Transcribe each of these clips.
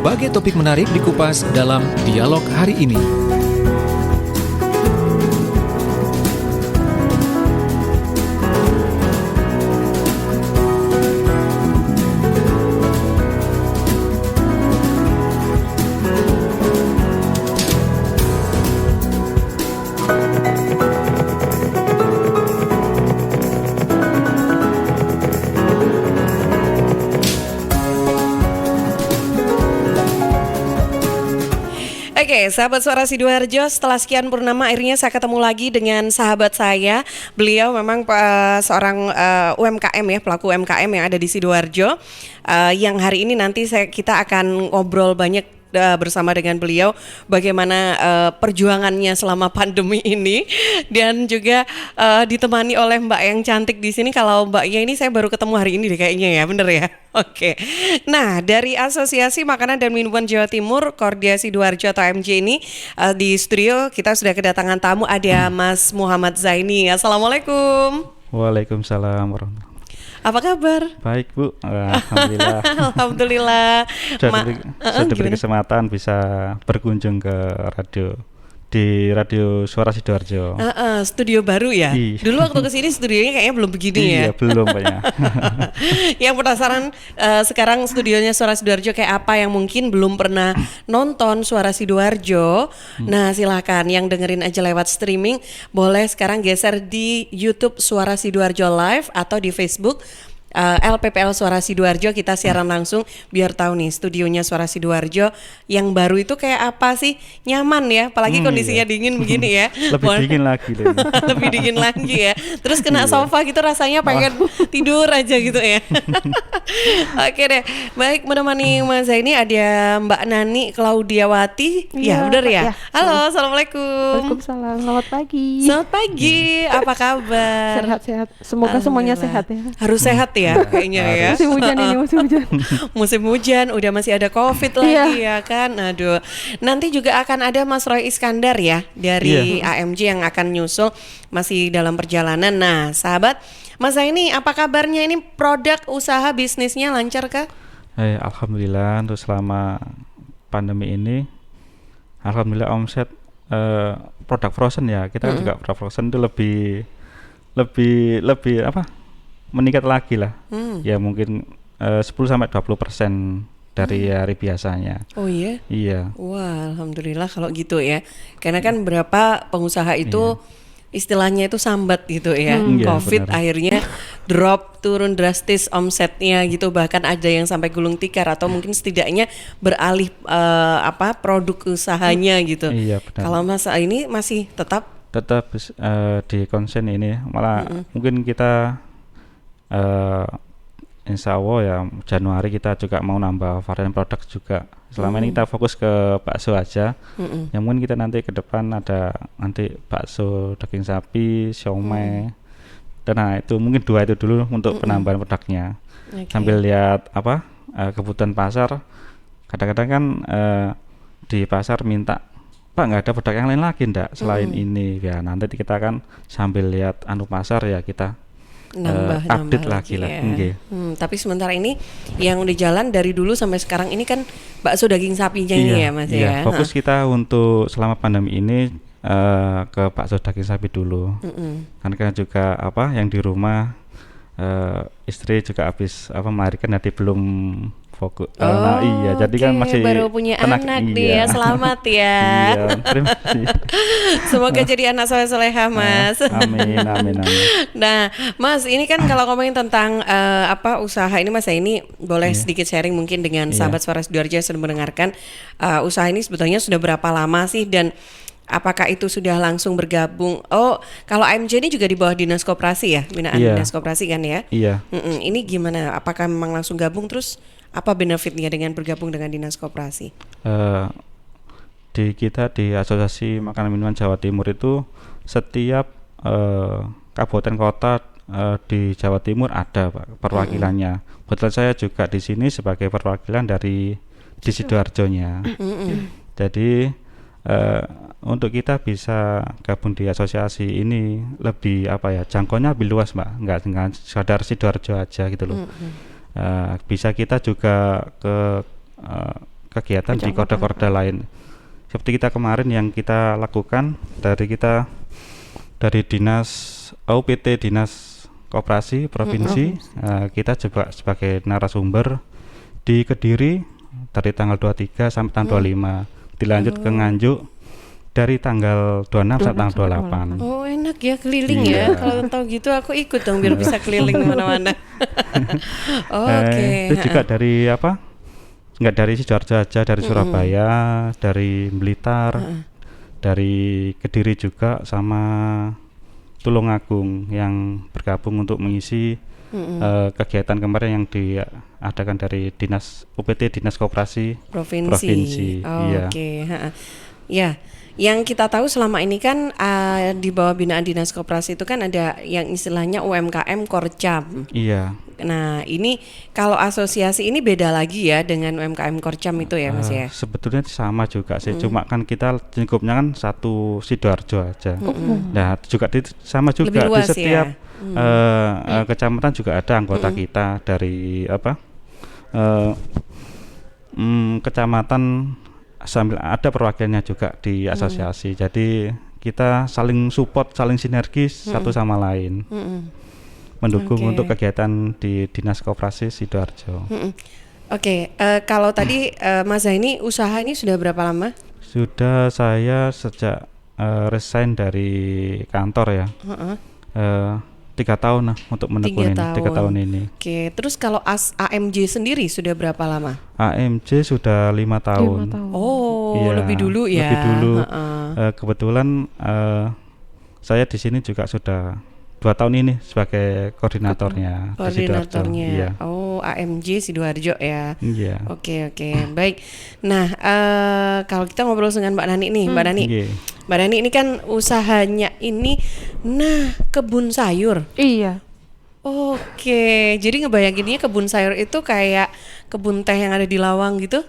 Berbagai topik menarik dikupas dalam dialog hari ini. Oke, sahabat Suara Sidoarjo, setelah sekian purnama akhirnya saya ketemu lagi dengan sahabat saya. Beliau memang seorang UMKM ya, pelaku UMKM yang ada di Sidoarjo. Yang hari ini nanti kita akan ngobrol banyak bersama dengan beliau bagaimana perjuangannya selama pandemi ini, dan juga ditemani oleh Mbak yang cantik di sini. Kalau Mbaknya ini saya baru ketemu hari ini deh kayaknya ya, bener ya? Oke. Nah, dari Asosiasi Makanan dan Minuman Jawa Timur, Kordia Sidoarjo atau AMJ ini, di studio kita sudah kedatangan tamu, ada Mas Muhammad Zaini. Assalamualaikum. Waalaikumsalam warahmatullahi. Apa kabar? Baik Bu, alhamdulillah. Alhamdulillah. Sudah diberi kesempatan bisa berkunjung ke radio Suara Sidoarjo. Studio baru ya. Dulu waktu kesini studionya kayaknya belum begini ya. Iya, belum banyak. Yang penasaran sekarang studionya Suara Sidoarjo kayak apa, yang mungkin belum pernah nonton Suara Sidoarjo. Nah, silakan yang dengerin aja lewat streaming, boleh sekarang geser di YouTube Suara Sidoarjo Live atau di Facebook LPPL Suara Sidoarjo. Kita siaran langsung biar tahu nih studionya Suara Sidoarjo yang baru itu kayak apa sih. Nyaman ya, apalagi kondisinya dingin begini ya. Lebih dingin lagi deh. Lebih dingin lagi ya. Terus kena sofa gitu rasanya pengen tidur aja gitu ya. Oke deh, baik, menemani Mas Zaini ada Mbak Nani Claudiawati. Ya benar ya. Halo, assalamualaikum. Waalaikumsalam, selamat pagi. Selamat pagi, apa kabar? Sehat-sehat, semoga semuanya sehat ya. Harus sehat ya kayaknya ya. Musim hujan ini, musim hujan. Musim hujan, udah masih ada COVID lagi ya kan. Aduh. Nanti juga akan ada Mas Roy Iskandar ya dari AMJ yang akan nyusul, masih dalam perjalanan. Nah, sahabat, Mas Zaini, apa kabarnya ini, produk usaha bisnisnya lancar kah? Alhamdulillah, untuk selama pandemi ini alhamdulillah omset produk frozen ya. Kita kan juga produk frozen itu lebih apa? Meningkat lagi lah. Ya mungkin 10-20% dari hari biasanya. Oh iya? Iya. Wah, alhamdulillah kalau gitu ya. Karena kan berapa pengusaha itu istilahnya itu sambat gitu ya. COVID akhirnya drop, turun drastis omsetnya gitu, bahkan ada yang sampai gulung tikar atau mungkin setidaknya beralih produk usahanya gitu. Iya, benar. Kalau masa ini masih tetap di konsen ini malah mungkin kita insya Allah ya Januari kita juga mau nambah varian produk juga. Selama ini kita fokus ke bakso aja. Yang mungkin kita nanti ke depan ada nanti bakso daging sapi, siomay. Dan nah itu mungkin 2 itu dulu untuk penambahan produknya. Sambil lihat kebutuhan pasar. Kadang-kadang kan di pasar minta, Pak, nggak ada produk yang lain lagi ndak selain ini ya. Nanti kita kan sambil lihat pasar ya kita update lagi lah. Tapi sementara ini yang udah jalan dari dulu sampai sekarang ini kan bakso daging sapinya ini ya Mas ya. Fokus kita untuk selama pandemi ini ke bakso daging sapi dulu. Karena juga yang di rumah istri juga habis melahirkan, jadi belum fokus. Jadi kan masih baru punya anak dia. Selamat ya. Iya, terima kasih. Semoga jadi anak soleh-solehah Mas. Amin. Nah, Mas, ini kan kalau ngomongin tentang usaha ini, Mas, ini boleh sedikit sharing mungkin dengan sahabat Suara Sidoarjo yang sedang mendengarkan. Usaha ini sebetulnya sudah berapa lama sih, dan apakah itu sudah langsung bergabung? Oh, kalau AMJ ini juga di bawah Dinas Koperasi ya, binaan Dinas Koperasi kan ya? Iya. Ini gimana? Apakah memang langsung gabung, terus apa benefitnya dengan bergabung dengan Dinas Koperasi? Di Asosiasi Makanan Minuman Jawa Timur itu setiap kabupaten kota di Jawa Timur ada Pak perwakilannya. Kebetulan saya juga di sini sebagai perwakilan di Sidoarjonya. Jadi untuk kita bisa gabung di asosiasi ini lebih jangkauannya lebih luas Mbak, nggak sadar Sidoarjo aja gitu loh. Bisa kita juga ke kegiatan di Kecamatan. korda-korda lain. Seperti kita kemarin yang kita lakukan dari dinas UPT Dinas Koperasi Provinsi, kita coba sebagai narasumber di Kediri dari tanggal 23 sampai tanggal 25, dilanjut ke Nganjuk dari tanggal 26 sampai tanggal 28. Oh enak ya keliling Iya. ya. Kalau tahu gitu aku ikut dong biar bisa keliling kemana-mana. Oke. Itu juga dari apa? Nggak dari Sidoarjo aja, dari Surabaya, dari Blitar, dari Kediri juga, sama Tulungagung yang bergabung untuk mengisi kegiatan kemarin yang diadakan dari Dinas UPT Dinas Koperasi Provinsi. Iya. Oke. Ya, yang kita tahu selama ini kan di bawah binaan Dinas Koperasi itu kan ada yang istilahnya UMKM Korcam. Iya. Nah, ini kalau asosiasi ini beda lagi ya dengan UMKM Korcam itu ya, Mas ya. Sebetulnya sama juga sih, cuma kan kita lingkupnya kan satu Sidoarjo aja. Nah, juga sama juga Lebih luas di setiap ya? kecamatan juga ada anggota kita dari apa? Kecamatan, sambil ada perwakilannya juga di asosiasi. Jadi kita saling support, saling sinergis satu sama lain. Mendukung Oke. untuk kegiatan di Dinas Koperasi Sidoarjo. Oke, kalau tadi Mas Zaini usaha ini sudah berapa lama? Sudah saya sejak resign dari kantor ya, 3 tahun lah untuk menekuni 3 tahun ini. Oke, terus kalau AMJ sendiri sudah berapa lama? AMJ sudah 5 tahun. 5 tahun. Oh, Iya, lebih dulu ya. Lebih dulu. Heeh. Kebetulan saya di sini juga sudah 2 tahun ini sebagai koordinatornya. di Sidoarjo. Koordinatornya. Iya. Oh, AMJ Sidoarjo ya. Iya. Oke, baik. Nah, kalau kita ngobrol dengan Mbak Nani nih, Mbak Nani. Iya. Mbak Nani ini kan usahanya ini, kebun sayur. Iya. Oke, jadi ngebayanginnya kebun sayur itu kayak kebun teh yang ada di Lawang gitu?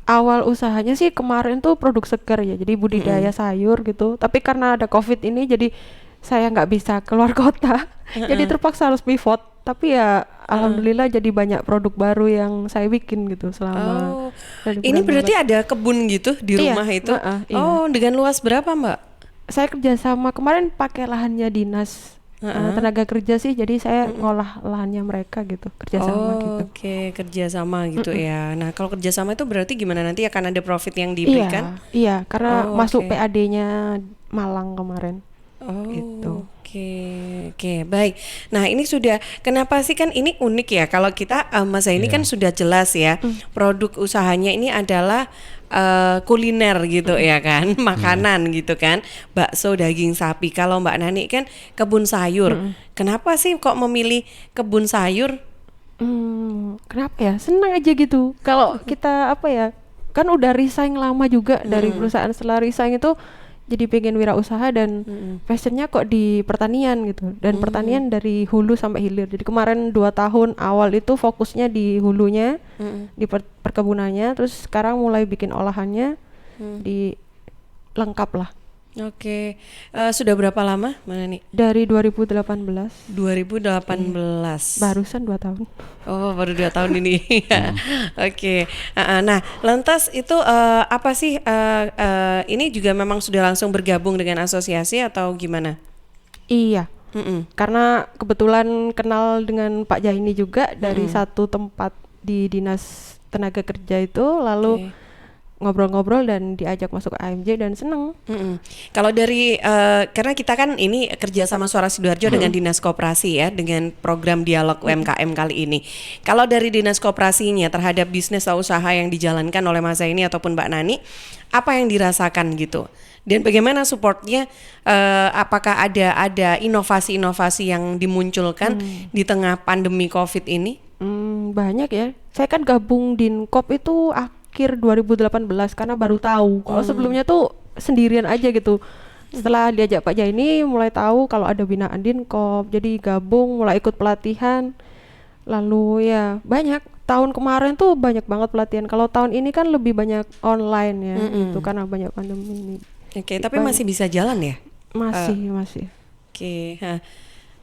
Awal usahanya sih kemarin tuh produk segar ya, jadi budidaya sayur gitu. Tapi karena ada COVID ini, jadi saya nggak bisa keluar kota, jadi terpaksa harus pivot. Tapi ya alhamdulillah jadi banyak produk baru yang saya bikin gitu selama. Oh, dari ini bulan berarti Maret. ada kebun gitu di Iya, rumah itu? iya. Oh, dengan luas berapa, Mbak? Saya kerjasama kemarin pakai lahannya dinas tenaga kerja sih, jadi saya ngolah lahannya mereka gitu, kerjasama gitu. Oke, kerjasama gitu ya. Nah, kalau kerjasama itu berarti gimana, nanti akan ada profit yang diberikan? Iya, karena Oh, masuk oke. PAD-nya Malang kemarin. Oh, Gitu. oke, baik. Nah, ini sudah, kenapa sih, kan ini unik ya kalau kita, Mas Zaini kan sudah jelas ya, produk usahanya ini adalah kuliner gitu ya kan, makanan gitu kan, bakso daging sapi. Kalau Mbak Nani kan kebun sayur. Kenapa sih kok memilih kebun sayur? Kenapa ya? Senang aja gitu. Kalau kita apa ya? Kan udah resign lama juga dari perusahaan. Setelah resign itu jadi pengen wirausaha dan passionnya kok di pertanian gitu. Dan pertanian dari hulu sampai hilir. Jadi kemarin 2 tahun awal itu fokusnya di hulunya, di perkebunannya. Terus sekarang mulai bikin olahannya, di lengkap lah. Oke, sudah berapa lama Mbak Nani? Dari 2018, 2018. barusan 2 tahun. Oh, baru 2 tahun ini. Oke. Nah, lantas itu apa sih? Ini juga memang sudah langsung bergabung dengan asosiasi atau gimana? Iya. Mm-mm. Karena kebetulan kenal dengan Pak Jaini juga dari satu tempat di Dinas Tenaga Kerja itu, lalu Oke. ngobrol-ngobrol dan diajak masuk ke AMJ dan seneng. Mm-mm. Kalau dari karena kita kan ini kerja sama Suara Sidoarjo dengan Dinas Koperasi ya, dengan program dialog UMKM kali ini. Kalau dari Dinas Koperasinya terhadap bisnis atau usaha yang dijalankan oleh Mas Zaini ataupun Mbak Nani, apa yang dirasakan gitu? Dan bagaimana supportnya? Apakah ada inovasi-inovasi yang dimunculkan di tengah pandemi COVID ini? Banyak ya. Saya kan gabung Dinkop itu akhir 2018 karena baru tahu. Kalau sebelumnya tuh sendirian aja gitu. Setelah diajak Pak Jaini mulai tahu kalau ada binaan Dinkop, jadi gabung, mulai ikut pelatihan. Lalu ya banyak. Tahun kemarin tuh banyak banget pelatihan. Kalau tahun ini kan lebih banyak online ya, gitu karena banyak pandemi ini. Oke, tapi masih bisa jalan ya? Masih. Oke,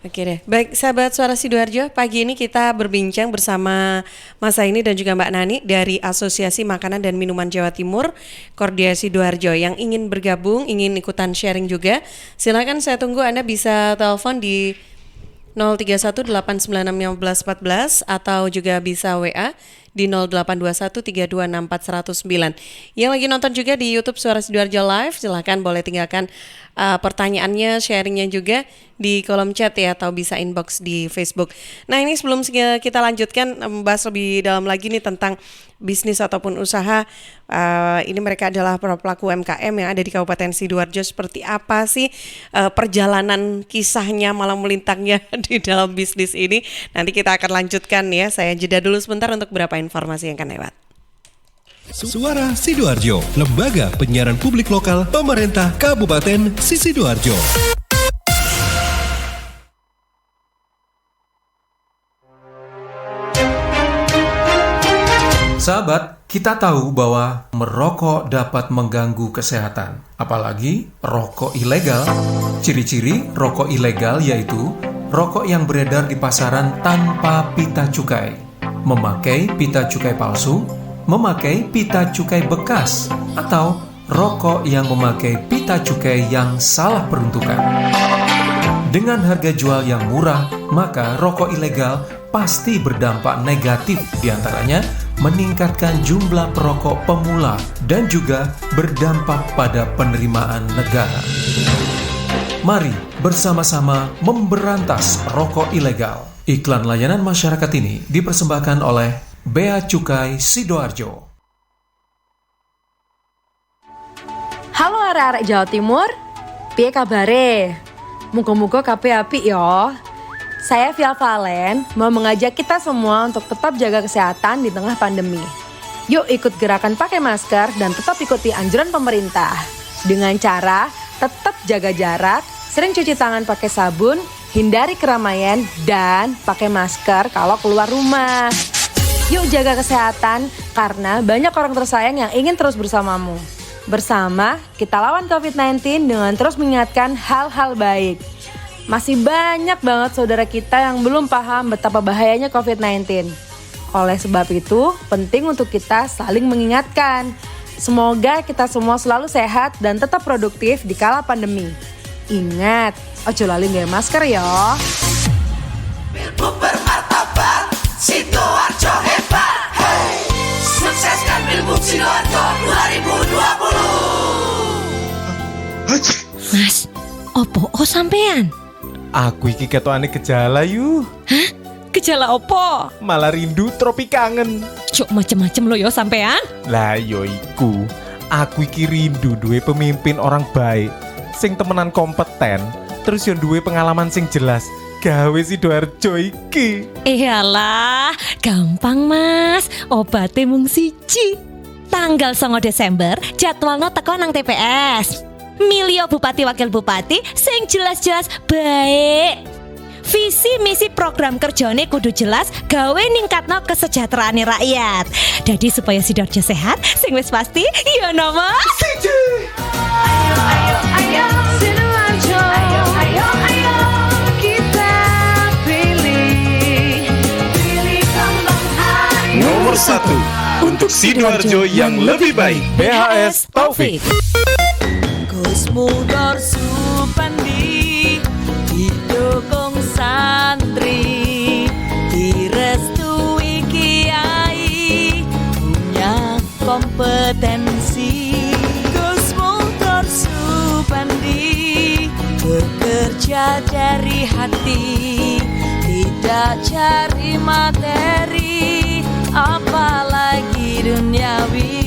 Oke deh, baik sahabat Suara Sidoarjo, pagi ini kita berbincang bersama Mas Aini dan juga Mbak Nani dari Asosiasi Makanan dan Minuman Jawa Timur, Kordia Sidoarjo. Yang ingin bergabung, ingin ikutan sharing juga, silakan saya tunggu. Anda bisa telepon di 031-896-1514 atau juga bisa WA di 0821-326-4109. Yang lagi nonton juga di YouTube Suara Sidoarjo Live, silahkan boleh tinggalkan pertanyaannya, sharingnya juga di kolom chat ya, atau bisa inbox di Facebook. Nah, ini sebelum kita lanjutkan membahas lebih dalam lagi nih tentang bisnis ataupun usaha, ini mereka adalah para pelaku UMKM yang ada di Kabupaten Sidoarjo. Seperti apa sih perjalanan kisahnya, malang melintangnya di dalam bisnis ini? Nanti kita akan lanjutkan ya. Saya jeda dulu sebentar untuk beberapa informasi yang akan lewat. Suara Sidoarjo, lembaga penyiaran publik lokal pemerintah Kabupaten Sidoarjo. Sahabat, kita tahu bahwa merokok dapat mengganggu kesehatan, apalagi rokok ilegal. Ciri-ciri rokok ilegal yaitu rokok yang beredar di pasaran tanpa pita cukai, memakai pita cukai palsu, memakai pita cukai bekas, atau rokok yang memakai pita cukai yang salah peruntukan. Dengan harga jual yang murah, maka rokok ilegal pasti berdampak negatif, diantaranya meningkatkan jumlah perokok pemula dan juga berdampak pada penerimaan negara. Mari bersama-sama memberantas rokok ilegal. Iklan layanan masyarakat ini dipersembahkan oleh Bea Cukai Sidoarjo. Halo arek-arek Jawa Timur, piye kabare? Muga-muga kabeh apik yo. Saya Via Valen mau mengajak kita semua untuk tetap jaga kesehatan di tengah pandemi. Yuk ikut gerakan pakai masker dan tetap ikuti anjuran pemerintah. Dengan cara tetap jaga jarak, sering cuci tangan pakai sabun, hindari keramaian, dan pakai masker kalau keluar rumah. Yuk jaga kesehatan karena banyak orang tersayang yang ingin terus bersamamu. Bersama, kita lawan COVID-19 dengan terus mengingatkan hal-hal baik. Masih banyak banget saudara kita yang belum paham betapa bahayanya COVID-19. Oleh sebab itu, penting untuk kita saling mengingatkan. Semoga kita semua selalu sehat dan tetap produktif di kala pandemi. Ingat, ojo lali nggawe masker ya. Pilgub bermartabat, Sidoarjo hebat. Hey! Sukseskan Pilgub Sidoarjo 2020. Mas, opo sampean? Aku iki ketokane gejala yu. Hah? Gejala opo? Malah rindu tropi kangen. Cuk macem-macem lo yo sampean. Lah yo iku. Aku iki rindu duwe pemimpin orang baik, sing temenan kompeten, terus yo duwe pengalaman sing jelas. Gawe Sidoarjo iki. Iyalah, gampang Mas. Obate mung siji. Tanggal 9 Desember jadwalno teko nang TPS. Milio Bupati Wakil Bupati sing jelas-jelas baik. Visi misi program kerjane kudu jelas, gawe ningkatno kesejahteraane rakyat. Jadi supaya Sidoarjo sehat, sing wis pasti ya nama siji. Ayo Sidoarjo. Ayo kita pilih kembang hari. Nomor 1 untuk Sidoarjo yang lebih baik. BHS Taufik. Gus Mudor Supandi didukung santri, direstui kiai, punya kompetensi. Gus Mudor Supandi bekerja dari hati, tidak cari materi, apalagi duniawi.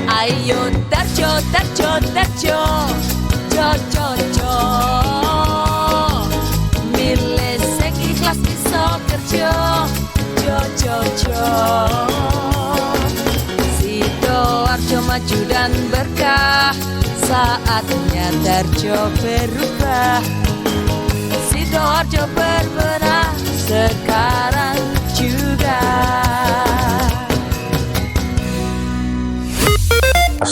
Ayo Darjo, jo, milih sing ikhlas iso kerja, jo. Sidoarjo maju dan berkah, saatnya Darjo berubah. Sidoarjo berbenah sekarang juga.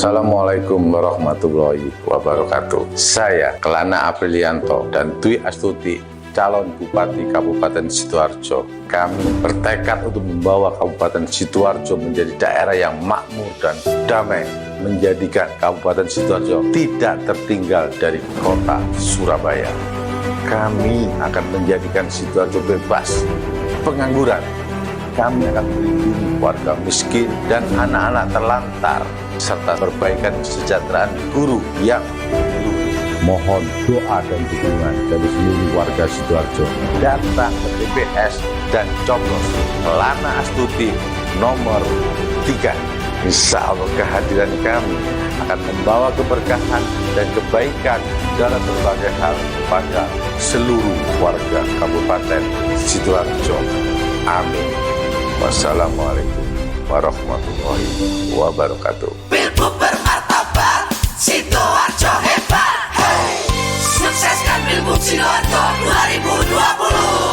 Assalamualaikum warahmatullahi wabarakatuh. Saya Kelana Aprilianto dan Dwi Astuti, calon Bupati Kabupaten Sidoarjo. Kami bertekad untuk membawa Kabupaten Sidoarjo menjadi daerah yang makmur dan damai, menjadikan Kabupaten Sidoarjo tidak tertinggal dari kota Surabaya. Kami akan menjadikan Sidoarjo bebas pengangguran. Kami akan melindungi warga miskin dan anak-anak terlantar, serta perbaikan kesejahteraan guru yang mengeluh. Mohon doa dan dukungan dari seluruh warga Sidoarjo. Datang ke TPS dan coblos Kelana Astuti nomor 3. Insya Allah kehadiran kami akan membawa keberkahan dan kebaikan dalam berbagai hal pada seluruh warga Kabupaten Sidoarjo. Amin. Wassalamualaikum warahmatullahi wabarakatuh. Pilgub bermartabat, Sidoarjo hebat. Hey, sukseskan Pilgub Sidoarjo 2020.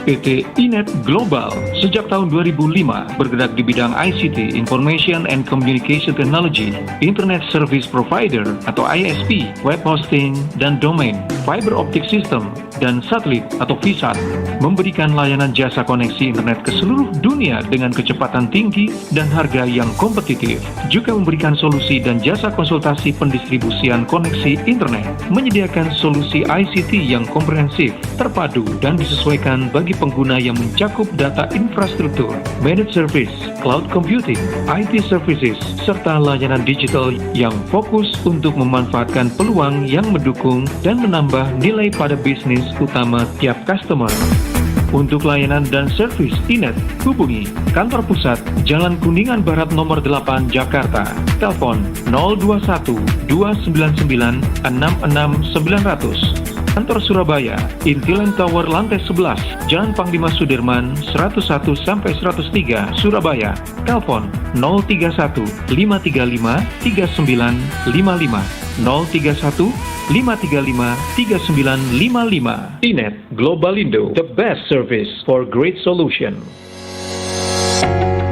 PT Inet Global sejak tahun 2005 bergerak di bidang ICT, Information and Communication Technology, Internet Service Provider atau ISP, web hosting dan domain, fiber optic system, dan satelit atau VSAT, memberikan layanan jasa koneksi internet ke seluruh dunia dengan kecepatan tinggi dan harga yang kompetitif. Juga memberikan solusi dan jasa konsultasi pendistribusian koneksi internet, menyediakan solusi ICT yang komprehensif, terpadu, dan disesuaikan bagi pengguna yang mencakup data infrastruktur, managed service, cloud computing, IT services, serta layanan digital yang fokus untuk memanfaatkan peluang yang mendukung dan menambah nilai pada bisnis utama tiap customer. Untuk layanan dan servis Inet, hubungi kantor pusat Jalan Kuningan Barat nomor 8 Jakarta. Telepon 021 299 66900. Kantor Surabaya, Intiland Tower lantai 11, Jalan Panglima Sudirman 101-103 Surabaya. Telepon 031 535 3955 031 535 3955. Inet Globalindo, the best service for great solution.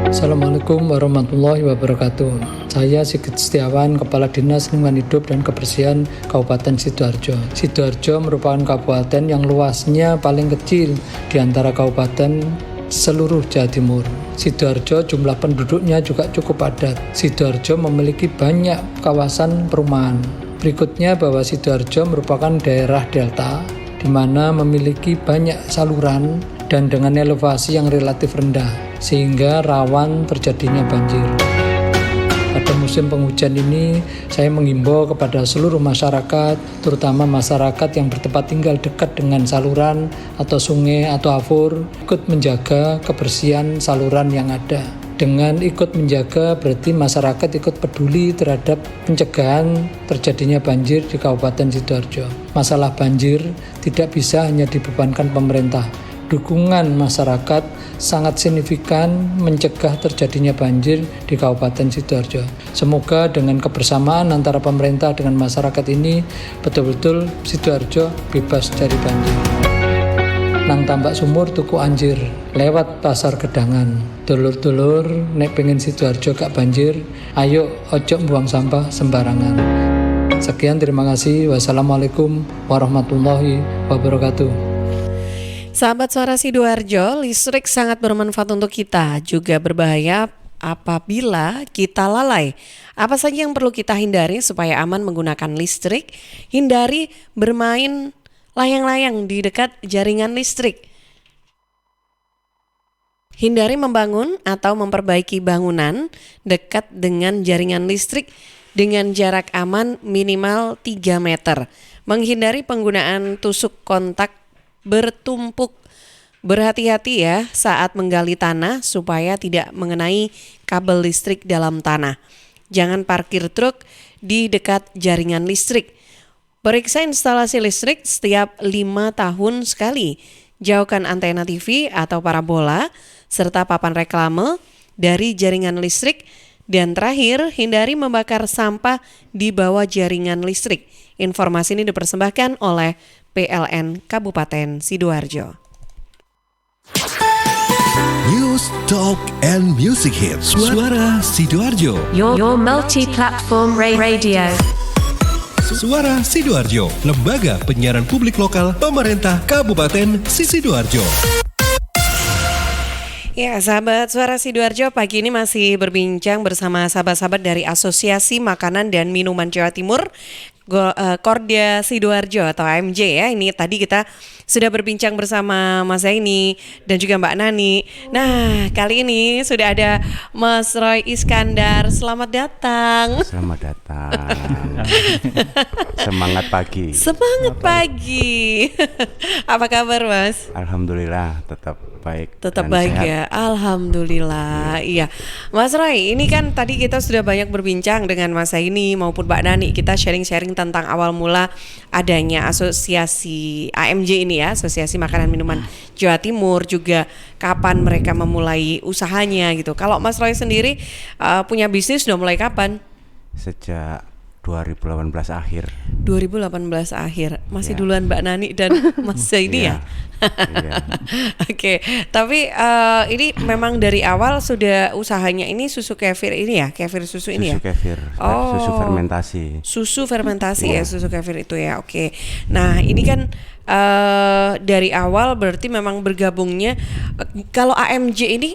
Assalamualaikum warahmatullahi wabarakatuh. Saya Sigit Setiawan, Kepala Dinas Lingkungan Hidup dan Kebersihan Kabupaten Sidoarjo. Sidoarjo merupakan kabupaten yang luasnya paling kecil di antara kabupaten seluruh Jawa Timur. Sidoarjo jumlah penduduknya juga cukup padat. Sidoarjo memiliki banyak kawasan perumahan. Berikutnya bahwa Sidoarjo merupakan daerah delta di mana memiliki banyak saluran dan dengan elevasi yang relatif rendah, sehingga rawan terjadinya banjir. Pada musim penghujan ini, saya menghimbau kepada seluruh masyarakat, terutama masyarakat yang bertempat tinggal dekat dengan saluran atau sungai atau afur, ikut menjaga kebersihan saluran yang ada. Dengan ikut menjaga berarti masyarakat ikut peduli terhadap pencegahan terjadinya banjir di Kabupaten Sidoarjo. Masalah banjir tidak bisa hanya dibebankan pemerintah. Dukungan masyarakat sangat signifikan mencegah terjadinya banjir di Kabupaten Sidoarjo. Semoga dengan kebersamaan antara pemerintah dengan masyarakat ini betul-betul Sidoarjo bebas dari banjir. Nang tambak sumur tuku anjir, lewat pasar Gedangan. Dulur-dulur nek pengen Sidoarjo gak banjir, ayo ojo buang sampah sembarangan. Sekian, terima kasih. Wassalamualaikum warahmatullahi wabarakatuh. Sahabat Suara Sidoarjo, listrik sangat bermanfaat untuk kita, juga berbahaya apabila kita lalai. Apa saja yang perlu kita hindari supaya aman menggunakan listrik? Hindari bermain layang-layang di dekat jaringan listrik. Hindari membangun atau memperbaiki bangunan dekat dengan jaringan listrik dengan jarak aman minimal 3 meter. Menghindari penggunaan tusuk kontak bertumpuk. Berhati-hati ya saat menggali tanah supaya tidak mengenai kabel listrik dalam tanah. Jangan parkir truk di dekat jaringan listrik. Periksa instalasi listrik setiap 5 tahun sekali. Jauhkan antena TV atau parabola serta papan reklame dari jaringan listrik. Dan terakhir, hindari membakar sampah di bawah jaringan listrik. Informasi ini dipersembahkan oleh PLN Kabupaten Sidoarjo. News News, talk, and music hits. Suara Sidoarjo. Your multi-platform radio. Suara Sidoarjo, lembaga penyiaran publik lokal pemerintah Kabupaten Sidoarjo. Ya, sahabat Suara Sidoarjo, pagi ini masih berbincang bersama sahabat-sahabat dari Asosiasi Makanan dan Minuman Jawa Timur, Korda Sidoarjo atau AMJ ya. Ini tadi kita sudah berbincang bersama Mas Zaini dan juga Mbak Nani. Nah, kali ini sudah ada Mas Roy Iskandar. Selamat datang. Selamat datang. Semangat pagi. Semangat pagi. Apa kabar, Mas? Alhamdulillah, tetap baik. Tetap dan baik sehat. ya. Alhamdulillah. Iya. Mas Roy, ini kan tadi kita sudah banyak berbincang dengan Mas Zaini maupun Mbak Nani. Kita sharing-sharing tentang awal mula adanya asosiasi AMJ ini ya, Asosiasi Makanan Minuman Jawa Timur, juga kapan mereka memulai usahanya gitu. Kalau Mas Roy sendiri punya bisnis sudah mulai kapan? Sejak 2018 akhir. 2018 akhir. Masih Ya. duluan Mbak Nani dan Mas Zaini ya. Oke, tapi ini memang dari awal sudah usahanya ini susu kefir ini ya, kefir susu ini ya. Susu kefir, susu fermentasi. Susu fermentasi ya, susu kefir itu ya. Oke. Nah, ini kan dari awal berarti memang bergabungnya kalau AMJ ini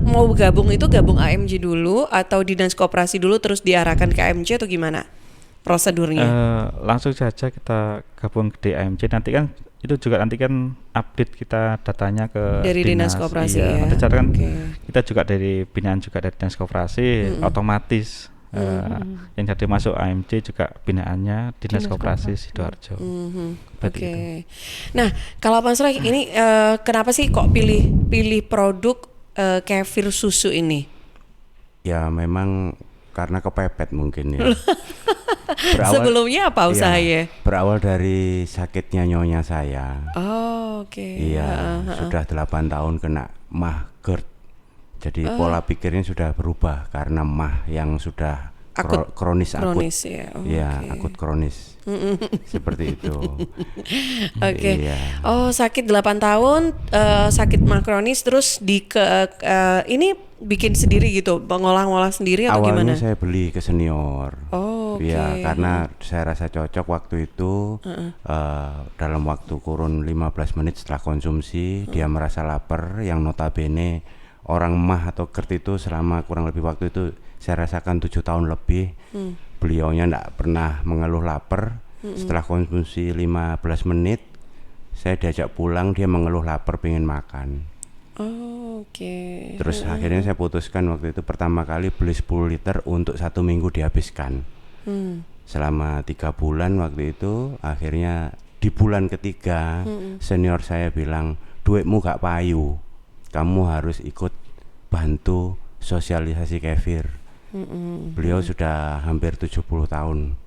mau gabung itu gabung AMJ dulu atau dinas koperasi dulu terus diarahkan ke AMJ atau gimana prosedurnya? Langsung saja kita gabung di AMJ. Nanti kan itu juga nanti kan update kita datanya ke dari dinas koperasi iya. ya. Nanti kan kita juga dari binaan juga dari dinas koperasi otomatis yang jadi masuk AMJ juga binaannya dinas koperasi Sidoarjo. Oke. Nah, kalau Mas Roy ini kenapa sih kok pilih produk kefir susu ini? Ya memang karena kepepet mungkin ya. Sebelumnya apa usahanya? Berawal dari sakitnya nyonya saya. Oh, oke. Iya, sudah 8 tahun kena MAH GERD. Jadi pola pikirnya sudah berubah karena MAH yang sudah kronis akut. Ya. Oh, ya, akut kronis. Seperti itu. Oke. Iya. Oh, sakit 8 tahun, sakit MAH kronis terus ini bikin sendiri gitu, ngolah-ngolah sendiri atau Awalnya gimana? saya beli ke senior. Oh, oke. Ya, karena saya rasa cocok waktu itu dalam waktu kurun 15 menit setelah konsumsi dia merasa lapar, yang notabene orang MAH atau GERD itu selama kurang lebih waktu itu saya rasakan 7 tahun lebih. Beliaunya enggak pernah mengeluh lapar. Setelah konsumsi 15 menit saya diajak pulang, dia mengeluh lapar, pengen makan. Oh, oke. Terus akhirnya saya putuskan waktu itu pertama kali beli 10 liter untuk 1 minggu dihabiskan. Selama 3 bulan waktu itu, akhirnya di bulan ketiga senior saya bilang, duitmu gak payu, kamu harus ikut bantu sosialisasi kefir. Beliau sudah hampir 70 tahun.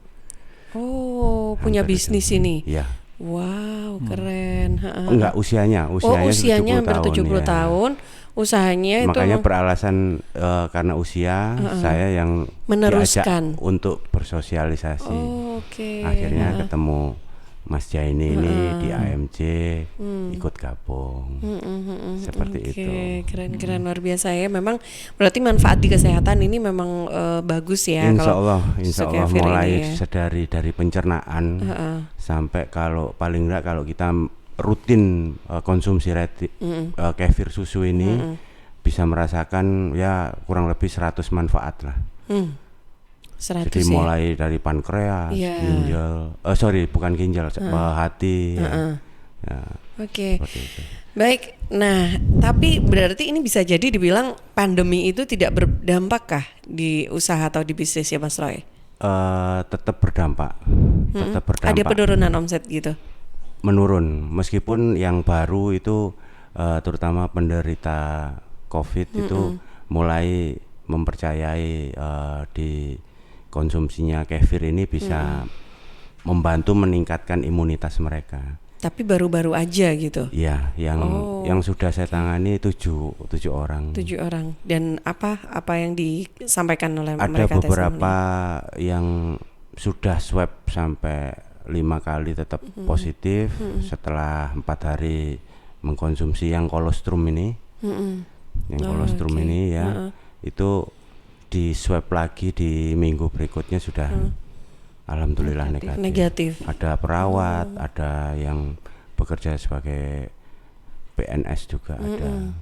Oh, punya bisnis ini. Iya. Wow, keren. Enggak, usianya hampir 70 tahun. Usahanya makanya itu beralasan karena usia saya yang meneruskan diajak untuk bersosialisasi. Oh, oke. Akhirnya ketemu Mas Jaini ini di AMJ, ikut gabung. Seperti itu. Keren luar biasa ya. Memang berarti manfaat di kesehatan ini memang bagus ya. Insya Allah mulai ya. dari pencernaan sampai kalau paling enggak kalau kita rutin konsumsi kefir susu ini bisa merasakan ya kurang lebih 100 manfaat lah. 100 jadi ya? mulai dari pankreas, ginjal, bukan ginjal, hati. Ya, Oke. Baik. Nah, tapi berarti ini bisa jadi dibilang pandemi itu tidak berdampak kah di usaha atau di bisnis ya, Mas Roy? Tetap berdampak. Ada penurunan omset gitu? Menurun, meskipun yang baru itu terutama penderita COVID itu mulai mempercayai di konsumsinya kefir ini bisa membantu meningkatkan imunitas mereka. Tapi baru-baru aja gitu. Iya, yang sudah saya tangani 7 orang. 7 orang. Dan apa yang disampaikan oleh ada mereka? Ada beberapa yang sudah swab sampai 5 kali tetap positif setelah 4 hari mengkonsumsi yang kolostrum ini. Yang kolostrum ini ya, itu di swab lagi di minggu berikutnya sudah alhamdulillah negatif. Ada perawat, ada yang bekerja sebagai PNS juga ada.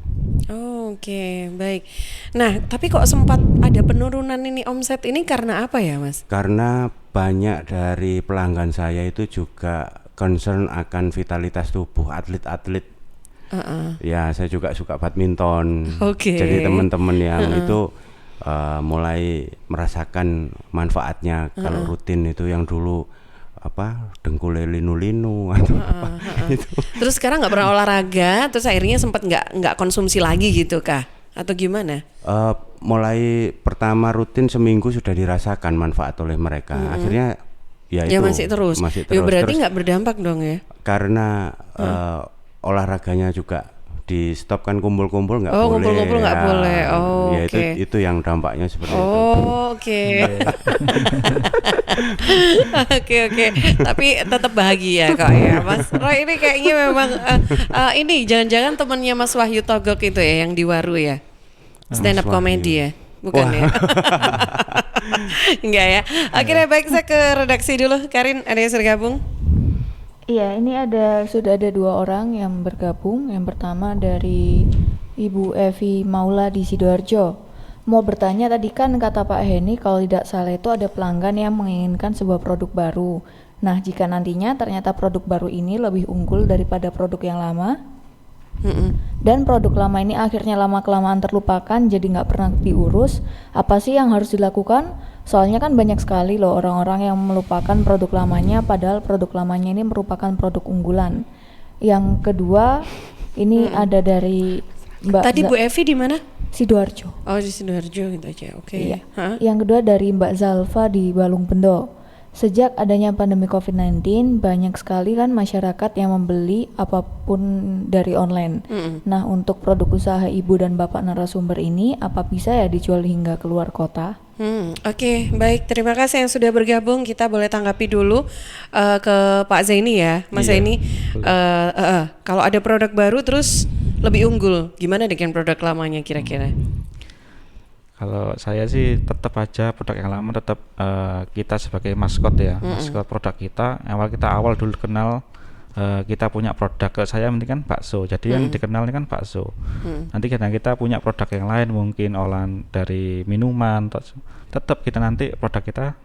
Oke, baik. Nah, tapi kok sempat ada penurunan ini omset ini karena apa ya, Mas? Karena banyak dari pelanggan saya itu juga concern akan vitalitas tubuh, atlet-atlet. Ya, saya juga suka badminton. Jadi teman-teman yang itu mulai merasakan manfaatnya kalau rutin itu, yang dulu dengkulnya linu-linu atau itu. Terus sekarang nggak pernah olahraga, terus akhirnya sempat nggak konsumsi lagi gitu kah? Atau gimana? Mulai pertama rutin seminggu sudah dirasakan manfaat oleh mereka. Akhirnya ya itu masih terus. Ya berarti nggak berdampak dong ya? Karena olahraganya juga di stop kan, kumpul-kumpul nggak boleh. Kumpul-kumpul nggak boleh. Ya itu yang dampaknya seperti itu. Oke. Oke. Tapi tetap bahagia kok ya, Mas Roy. Ini kayaknya memang ini jangan-jangan temannya Mas Wahyu Togok itu ya, yang di Waru ya, stand up comedy ya, bukan ya? Enggak ya. Oke, baik, saya ke redaksi dulu. Karin, ada yang sudah gabung? Iya, ini sudah ada 2 orang yang bergabung. Yang pertama dari Ibu Evi Maula di Sidoarjo. Mau bertanya, tadi kan kata Pak Heni kalau tidak salah itu ada pelanggan yang menginginkan sebuah produk baru. Nah, jika nantinya ternyata produk baru ini lebih unggul daripada produk yang lama, dan produk lama ini akhirnya lama-kelamaan terlupakan, jadi nggak pernah diurus, apa sih yang harus dilakukan? Soalnya kan banyak sekali loh orang-orang yang melupakan produk lamanya, padahal produk lamanya ini merupakan produk unggulan. Yang kedua, ini ada dari Mbak Tadi Bu Evi di mana? Sidoarjo. Oh, di Sidoarjo gitu aja. Oke. Iya. Yang kedua dari Mbak Zalfa di Balung Bendo. Sejak adanya pandemi COVID-19, banyak sekali kan masyarakat yang membeli apapun dari online. Nah, untuk produk usaha Ibu dan Bapak narasumber ini, apa bisa ya dijual hingga keluar kota? Oke, baik. Terima kasih yang sudah bergabung. Kita boleh tanggapi dulu ke Pak Zaini ya, Mas Zaini. Kalau ada produk baru terus lebih unggul, gimana dengan produk lamanya kira-kira? Kalau saya sih tetap aja produk yang lama, tetap kita sebagai maskot ya, maskot produk kita. Awal dulu kenal, kita punya produk. Ke saya mending kan bakso, jadi yang dikenal ini kan bakso. Nanti kadang kita punya produk yang lain, mungkin olahan dari minuman, tetap kita nanti produk kita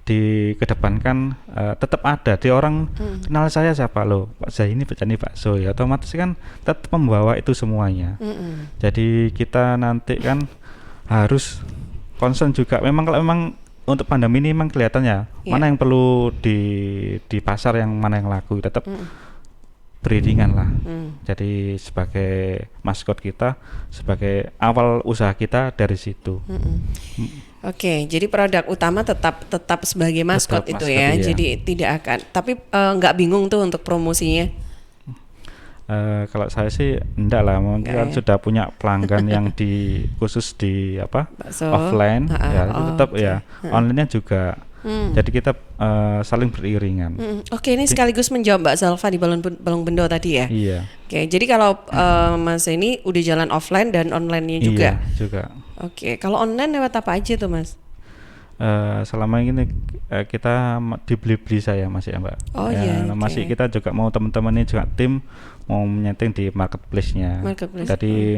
dikedepankan, tetap ada di orang kenal saya siapa loh, Pak Zaini petani bakso ya, otomatis kan tetap membawa itu semuanya. Jadi kita nanti kan harus concern juga. Memang kalau memang untuk pandemi ini memang kelihatannya mana yang perlu di pasar, yang mana yang laku, tetap beriringan lah. Jadi sebagai maskot kita, sebagai awal usaha kita dari situ. Oke, jadi produk utama tetap sebagai maskot itu ya. Iya. Jadi tidak akan, tapi nggak bingung tuh untuk promosinya. Kalau saya sih enggak lah, mungkin kan sudah punya pelanggan yang khusus di offline, ya tetap ya online-nya juga. Jadi kita saling beriringan. Oke, ini sekaligus menjawab Mbak Zalfa di Balung Bendo tadi ya. Iya. Oke, jadi kalau Mas ini udah jalan offline dan online-nya juga. Iya, juga. Oke, kalau online lewat apa aja tuh Mas? Selama ini kita dibeli saya masih ya Mbak. Oh iya. Masih kita juga mau teman-teman ini juga tim mau menyeting di marketplace-nya. Jadi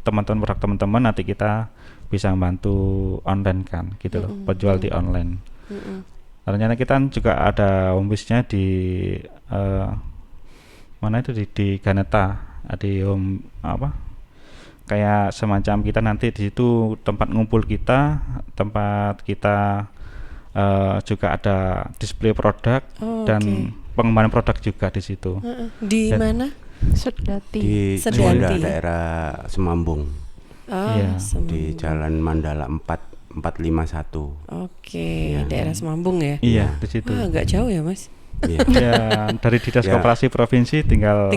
teman-teman nanti kita bisa membantu online kan gitu loh, penjual di online. Ternyata kita juga ada home base-nya di mana itu di Ganeta, di home kayak semacam kita nanti di situ tempat ngumpul kita, tempat kita juga ada display produk dan pengembangan produk juga di situ. Di mana? Di Juanda, daerah Semambung. Iya. Di Jalan Mandala 451. Oke, daerah Semambung ya? Iya, di situ. Agak jauh ya Mas? Ya, dari Dinas Koperasi Provinsi tinggal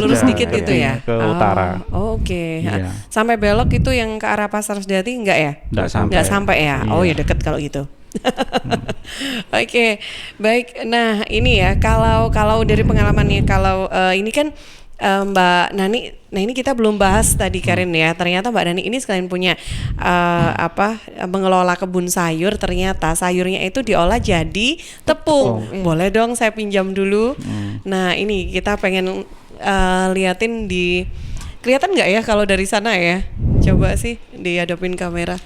lurus dikit gitu ya ke utara. Oke. Sampai belok itu yang ke arah Pasar Sejati enggak ya? Enggak sampai ya. Oh ya, deket kalau gitu. Oke, baik. Nah ini ya, kalau dari pengalamannya, kalau ini kan Mbak Nani. Nah ini kita belum bahas tadi Karin ya. Ternyata Mbak Nani ini selain punya mengelola kebun sayur, ternyata sayurnya itu diolah jadi tepung. Boleh dong saya pinjam dulu. Nah ini kita pengen liatin kelihatan nggak ya kalau dari sana ya? Coba sih dihadapin kamera.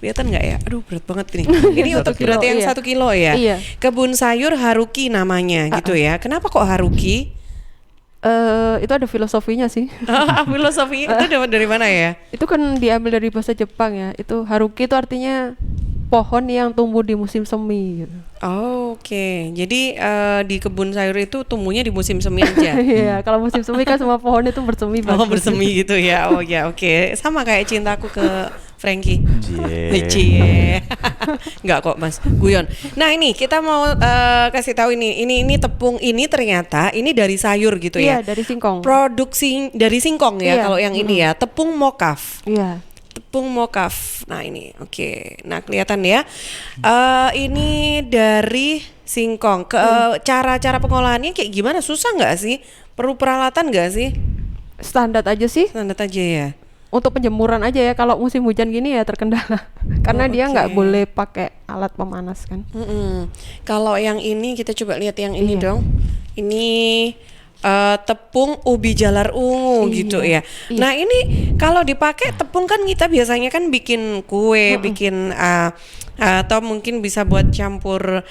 Kelihatan nggak ya? Aduh berat banget ini. Ini untuk berarti yang 1 kilo ya. Iya. Kebun sayur Haruki namanya gitu ya. Kenapa kok Haruki? Itu ada filosofinya sih. Filosofi itu dapat dari mana ya? Itu kan diambil dari bahasa Jepang ya. Itu Haruki itu artinya pohon yang tumbuh di musim semi gitu. Oke. Jadi di kebun sayur itu tumbuhnya di musim semi aja. Iya, kalau musim semi kan semua pohon itu bersemi bagus. Oh, bersemi gitu ya. Oh ya, oke. Sama kayak cintaku ke Frankie. Cie. Enggak kok Mas, guyon. Nah ini kita mau kasih tahu ini tepung ini ternyata ini dari sayur gitu ya. Iya, dari singkong. Produksi dari singkong ya kalau yang ini ya, tepung mokaf. Iya. Tepung mokaf. Nah ini, oke. Nah kelihatan ya. Ini dari singkong. Cara pengolahannya kayak gimana? Susah nggak sih? Perlu peralatan nggak sih? Standar aja sih. Standar aja ya. Untuk penjemuran aja ya. Kalau musim hujan gini ya terkendala. Karena dia nggak boleh pakai alat pemanas kan. Kalau yang ini kita coba lihat yang ini dong. Ini tepung ubi jalar ungu gitu ya. Nah ini kalau dipakai tepung kan kita biasanya kan bikin kue, bikin atau mungkin bisa buat campur